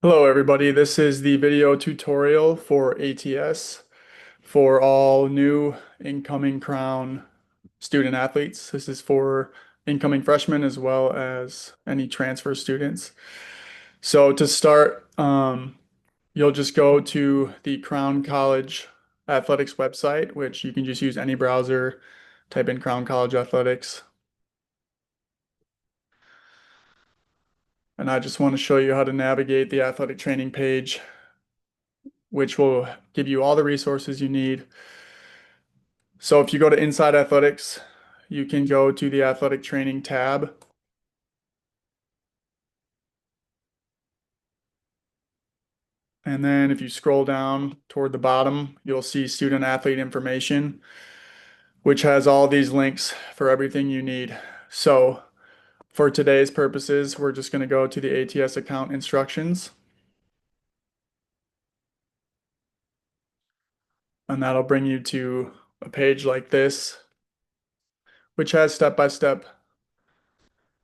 Hello everybody, this is the video tutorial for ATS for all new incoming Crown student athletes. This is for incoming freshmen as well as any transfer students. So to start, you'll just go to the Crown College Athletics website, which you can just use any browser, type in Crown College Athletics. And I just want to show you how to navigate the athletic training page, which will give you all the resources you need. So if you go to Inside Athletics, you can go to the Athletic Training tab. And then if you scroll down toward the bottom, you'll see Student Athlete Information, which has all these links for everything you need. So for today's purposes, we're just going to go to the ATS account instructions, and that'll bring you to a page like this, which has step-by-step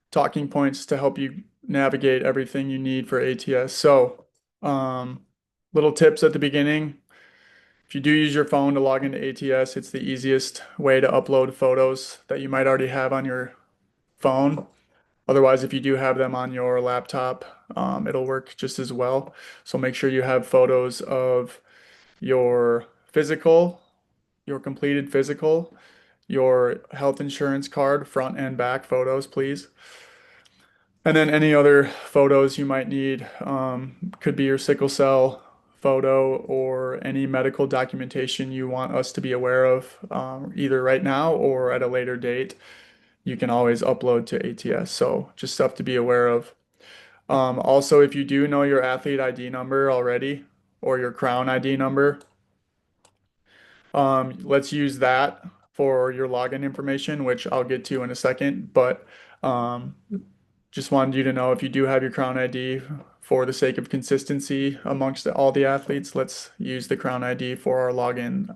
talking points to help you navigate everything you need for ATS. So, little tips at the beginning. If you do use your phone to log into ATS, it's the easiest way to upload photos that you might already have on your phone. Otherwise, if you do have them on your laptop, it'll work just as well. So make sure you have photos of your physical, your completed physical, your health insurance card, front and back photos, please. And then any other photos you might need, could be your sickle cell photo or any medical documentation you want us to be aware of, either right now or at a later date. You can always upload to ATS. So just stuff to be aware of. Also, if you do know your athlete ID number already or your Crown ID number, let's use that for your login information, which I'll get to in a second. But um, just wanted you to know if you do have your Crown ID, for the sake of consistency amongst all the athletes, let's use the Crown ID for our login.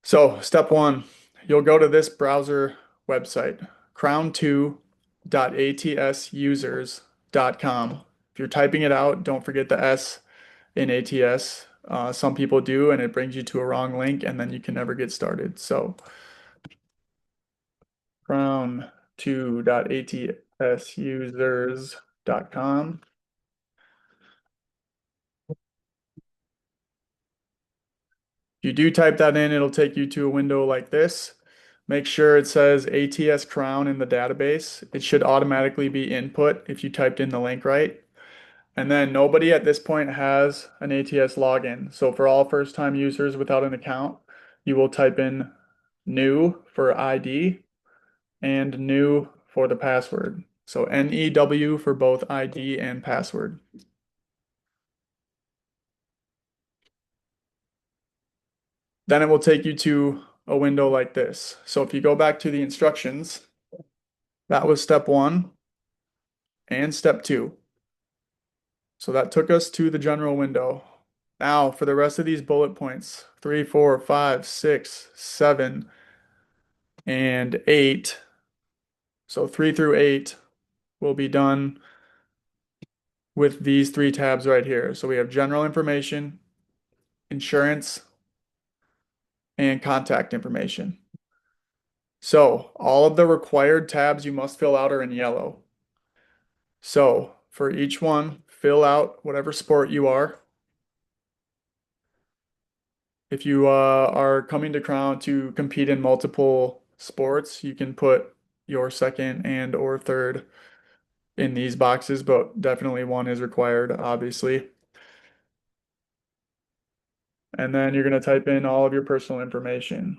So, step one, you'll go to this browser website, crown2.atsusers.com. If you're typing it out, don't forget the S in ATS. Some people do, and it brings you to a wrong link, and then you can never get started. So, crown2.atsusers.com. If you do type that in, it'll take you to a window like this. Make sure it says ATS Crown in the database. It should automatically be input if you typed in the link right. And then nobody at this point has an ATS login. So for all first-time users without an account, you will type in new for ID and new for the password. So NEW for both ID and password. Then it will take you to a window like this. So if you go back to the instructions, that was step one and step two. So that took us to the general window. Now for the rest of these bullet points, 3, 4, 5, 6, 7, and 8. So 3 through 8 will be done with these three tabs right here. So we have general information, insurance, and contact information. So all of the required tabs you must fill out are in yellow. So for each one, fill out whatever sport you are. If you are coming to Crown to compete in multiple sports, you can put your second and or third in these boxes, but definitely one is required, obviously. And then you're going to type in all of your personal information.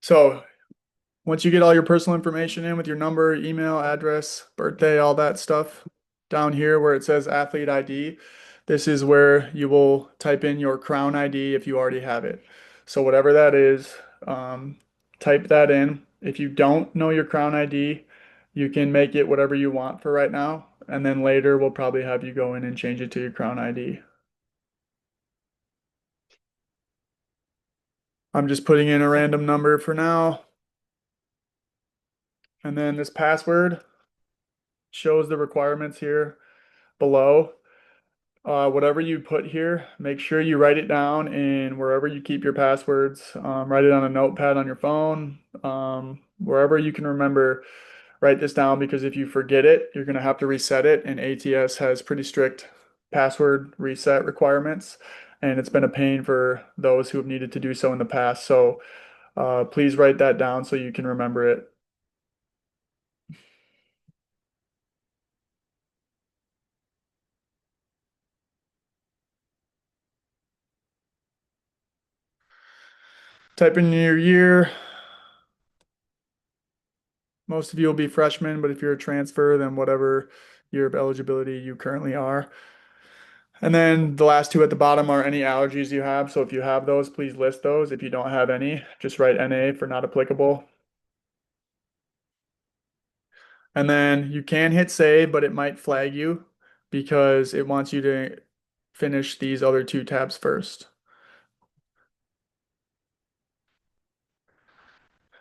So once you get all your personal information in with your number, email, address, birthday, all that stuff, down here where it says athlete ID, this is where you will type in your Crown ID if you already have it. So whatever that is, type that in. If you don't know your Crown ID, you can make it whatever you want for right now, and then later we'll probably have you go in and change it to your Crown ID. I'm just putting in a random number for now, and then this password shows the requirements here below. Whatever you put here, make sure you write it down in wherever you keep your passwords. Write it on a notepad on your phone, wherever you can remember. Write this down because if you forget it, you're going to have to reset it. And ATS has pretty strict password reset requirements. And it's been a pain for those who have needed to do so in the past. So please write that down so you can remember it. Type in your year. Most of you will be freshmen, but if you're a transfer, then whatever year of eligibility you currently are. And then the last two at the bottom are any allergies you have. So if you have those, please list those. If you don't have any, just write NA for not applicable. And then you can hit save, but it might flag you because it wants you to finish these other two tabs first.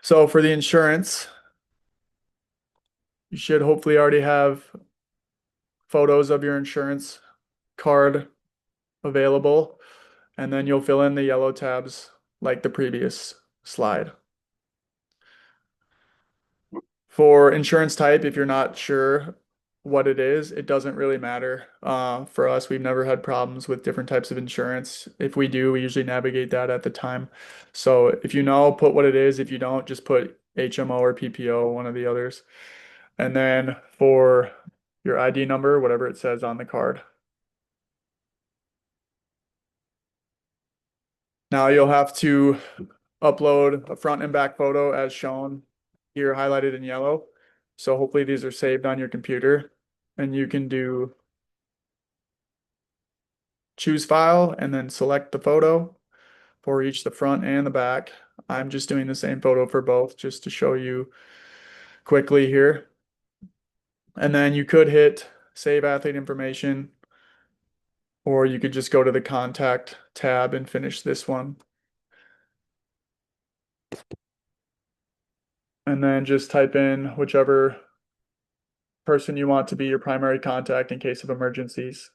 So for the insurance, you should hopefully already have photos of your insurance card available, and then you'll fill in the yellow tabs like the previous slide. For insurance type, if you're not sure what it is, it doesn't really matter. For us, we've never had problems with different types of insurance. If we do, we usually navigate that at the time. So if you know, put what it is. If you don't, just put HMO or PPO, one of the others. And then for your ID number, whatever it says on the card. Now you'll have to upload a front and back photo as shown here highlighted in yellow. So hopefully these are saved on your computer and you can do choose file and then select the photo for each the front and the back. I'm just doing the same photo for both just to show you quickly here. And then you could hit save athlete information or you could just go to the contact tab and finish this one. And then just type in whichever person you want to be your primary contact in case of emergencies.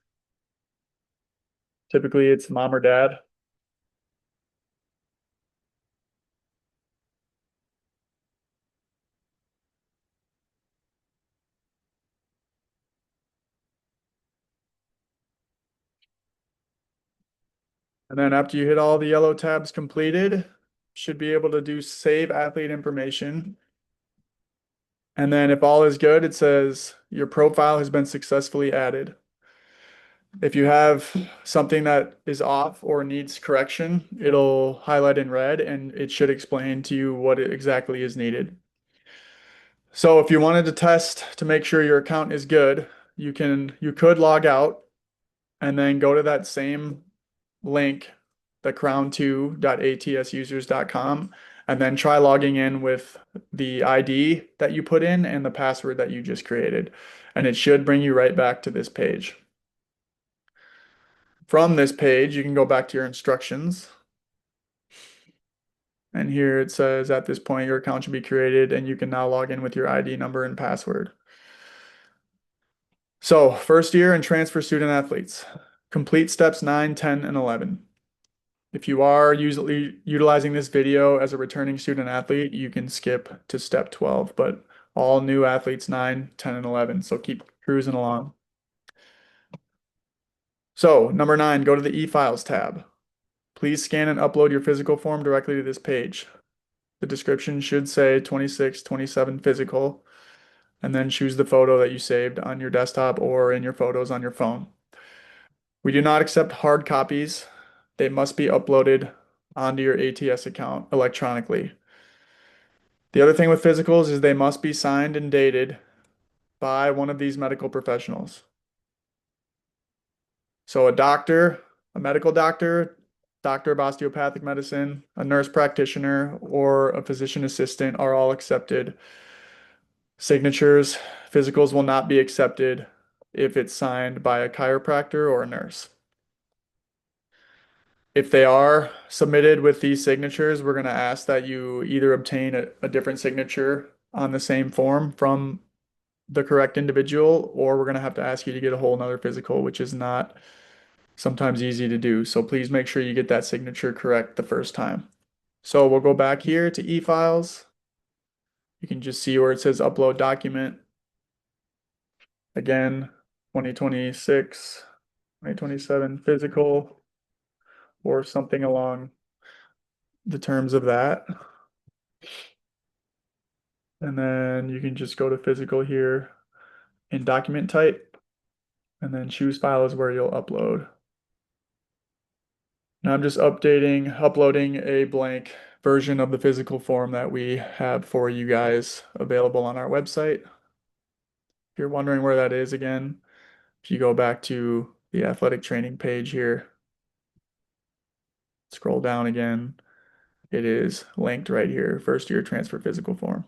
Typically it's mom or dad. And then after you hit all the yellow tabs completed, should be able to do save athlete information. And then if all is good, it says your profile has been successfully added. If you have something that is off or needs correction, it'll highlight in red and it should explain to you what exactly is needed. So if you wanted to test to make sure your account is good, you could log out and then go to that same link, the crown2.atsusers.com, and then try logging in with the ID that you put in and the password that you just created. And it should bring you right back to this page. From this page, you can go back to your instructions. And here it says at this point, your account should be created and you can now log in with your ID number and password. So first year and transfer student athletes, complete steps 9, 10, and 11. If you are usually utilizing this video as a returning student athlete, you can skip to step 12, but all new athletes 9, 10, and 11. So keep cruising along. So number 9, go to the e-files tab. Please scan and upload your physical form directly to this page. The description should say 2627 physical, and then choose the photo that you saved on your desktop or in your photos on your phone. We do not accept hard copies. They must be uploaded onto your ATS account electronically. The other thing with physicals is they must be signed and dated by one of these medical professionals. So a doctor, a medical doctor, doctor of osteopathic medicine, a nurse practitioner, or a physician assistant are all accepted. Signatures, physicals will not be accepted if it's signed by a chiropractor or a nurse. If they are submitted with these signatures, we're going to ask that you either obtain a different signature on the same form from the correct individual, or we're going to have to ask you to get a whole nother physical, which is not sometimes easy to do. So please make sure you get that signature correct the first time. So we'll go back here to e-files. You can just see where it says upload document. Again, 2026, 2027 physical, or something along the terms of that. And then you can just go to physical here in document type, and then choose file is where you'll upload. Now I'm just uploading a blank version of the physical form that we have for you guys available on our website. If you're wondering where that is again, if you go back to the athletic training page here, scroll down again, it is linked right here, first year transfer physical form.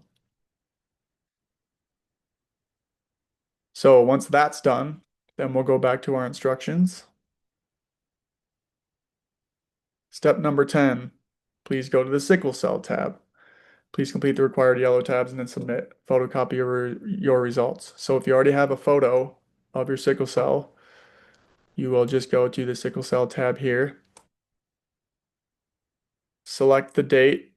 So once that's done, then we'll go back to our instructions. Step number 10, please go to the sickle cell tab. Please complete the required yellow tabs and then submit photocopy of your results. So if you already have a photo of your sickle cell, you will just go to the sickle cell tab here, select the date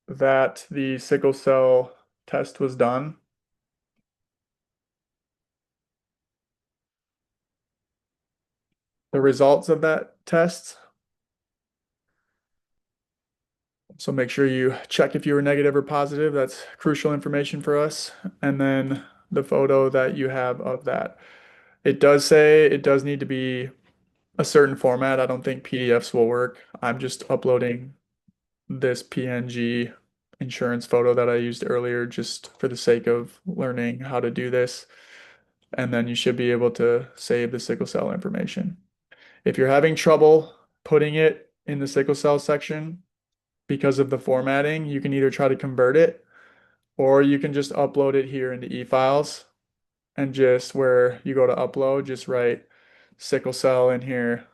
that the sickle cell test was done. The results of that test. So make sure you check if you were negative or positive. That's crucial information for us. And then the photo that you have of that. It does say it does need to be a certain format. I don't think PDFs will work. I'm just uploading this PNG insurance photo that I used earlier just for the sake of learning how to do this. And then you should be able to save the sickle cell information. If you're having trouble putting it in the sickle cell section because of the formatting, you can either try to convert it or you can just upload it here into e-files and just where you go to upload, just write sickle cell in here.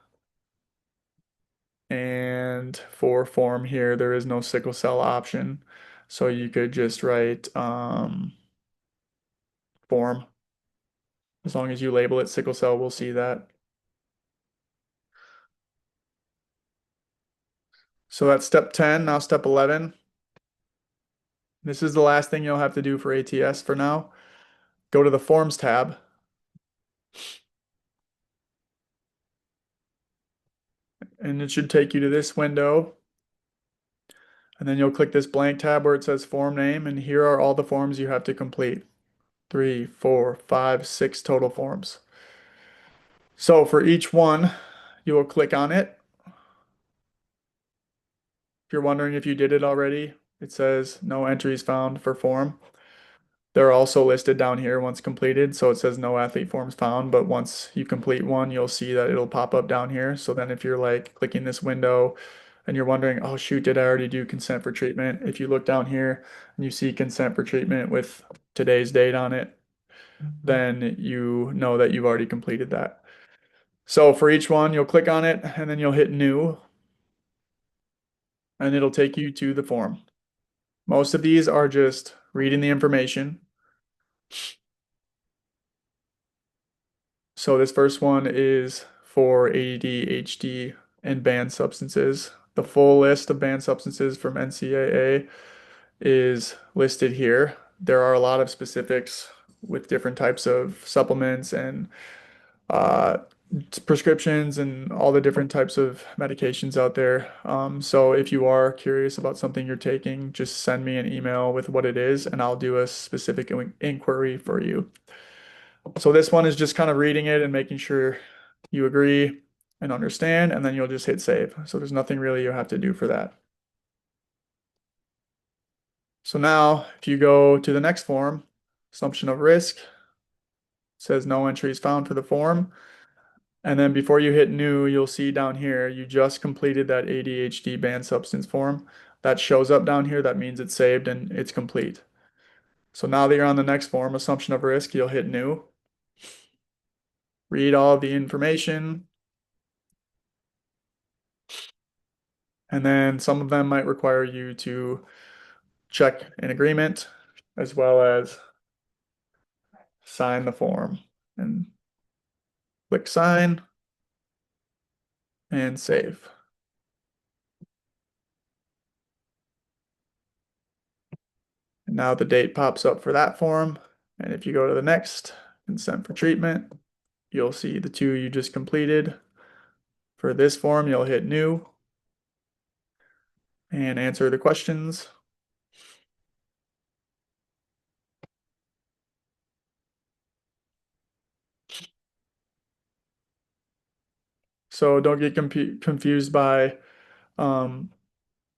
And for form here, there is no sickle cell option. So you could just write form. As long as you label it sickle cell, we'll see that. So that's step 10. Now step 11. This is the last thing you'll have to do for ATS for now. Go to the Forms tab. And it should take you to this window. And then you'll click this blank tab where it says form name. And here are all the forms you have to complete. 3, 4, 5, 6 total forms. So for each one, you will click on it. If you're wondering if you did it already, it says no entries found for form. They're also listed down here once completed. So it says no athlete forms found, but once you complete one, you'll see that it'll pop up down here. So then if you're like clicking this window and you're wondering, oh shoot, did I already do consent for treatment? If you look down here and you see consent for treatment with today's date on it, then you know that you've already completed that. So for each one, you'll click on it and then you'll hit new and it'll take you to the form. Most of these are just reading the information. So this first one is for ADD, HD, and banned substances. The full list of banned substances from NCAA is listed here. There are a lot of specifics with different types of supplements and uh, prescriptions and all the different types of medications out there. So if you are curious about something you're taking, just send me an email with what it is, and I'll do a specific inquiry for you. So this one is just kind of reading it and making sure you agree and understand, and then you'll just hit save. So there's nothing really you have to do for that. So now if you go to the next form, assumption of risk, says no entries found for the form. And then before you hit new, you'll see down here, you just completed that ADHD banned substance form. That shows up down here. That means it's saved and it's complete. So now that you're on the next form, assumption of risk, you'll hit new, read all of the information, and then some of them might require you to check an agreement as well as sign the form and click sign and save. And now the date pops up for that form. And if you go to the next, consent for treatment, you'll see the two you just completed. For this form, you'll hit new and answer the questions. So don't get confused by um,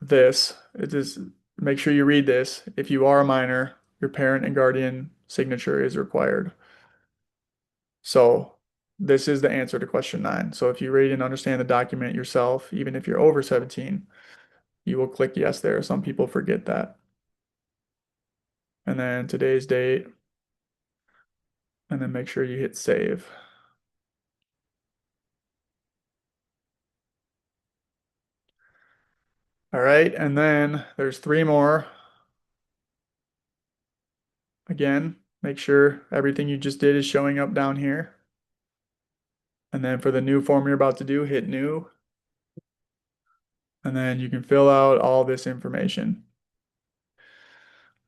this. It is make sure you read this. If you are a minor, your parent and guardian signature is required. So this is the answer to question 9. So if you read and understand the document yourself, even if you're over 17, you will click yes there. Some people forget that. And then today's date, and then make sure you hit save. All right, and then there's 3 more. Again, make sure everything you just did is showing up down here. And then for the new form you're about to do, hit new. And then you can fill out all this information.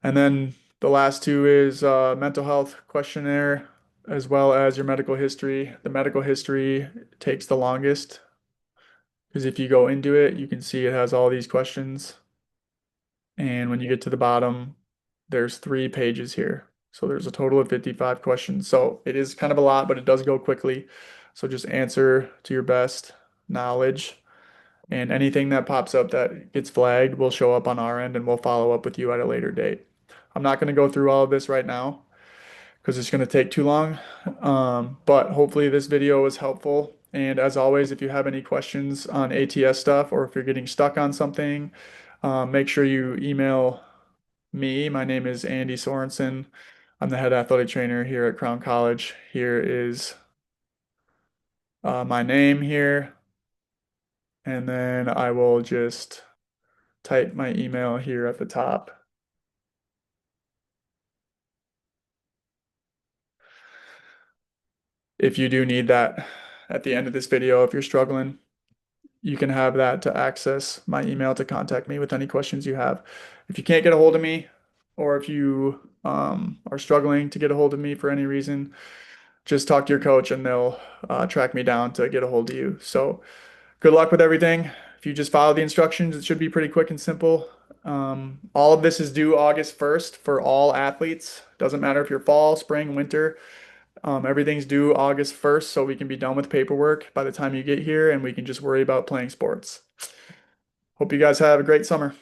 And then the last 2 is mental health questionnaire as well as your medical history. The medical history takes the longest because if you go into it, you can see it has all these questions. And when you get to the bottom, there's 3 pages here. So there's a total of 55 questions. So it is kind of a lot, but it does go quickly. So just answer to your best knowledge. And anything that pops up that gets flagged will show up on our end and we'll follow up with you at a later date. I'm not going to go through all of this right now because it's going to take too long. But hopefully this video was helpful. And as always, if you have any questions on ATS stuff or if you're getting stuck on something, make sure you email me. My name is Andy Sorensen. I'm the head athletic trainer here at Crown College. Here is my name here. And then I will just type my email here at the top. If you do need that at the end of this video, if you're struggling, you can have that to access my email to contact me with any questions you have. If you can't get a hold of me, or if you are struggling to get a hold of me for any reason, just talk to your coach and they'll track me down to get a hold of you. So good luck with everything. If you just follow the instructions, it should be pretty quick and simple. All of this is due August 1st for all athletes. Doesn't matter if you're fall, spring, winter. Everything's due August 1st, so we can be done with paperwork by the time you get here and we can just worry about playing sports. Hope you guys have a great summer.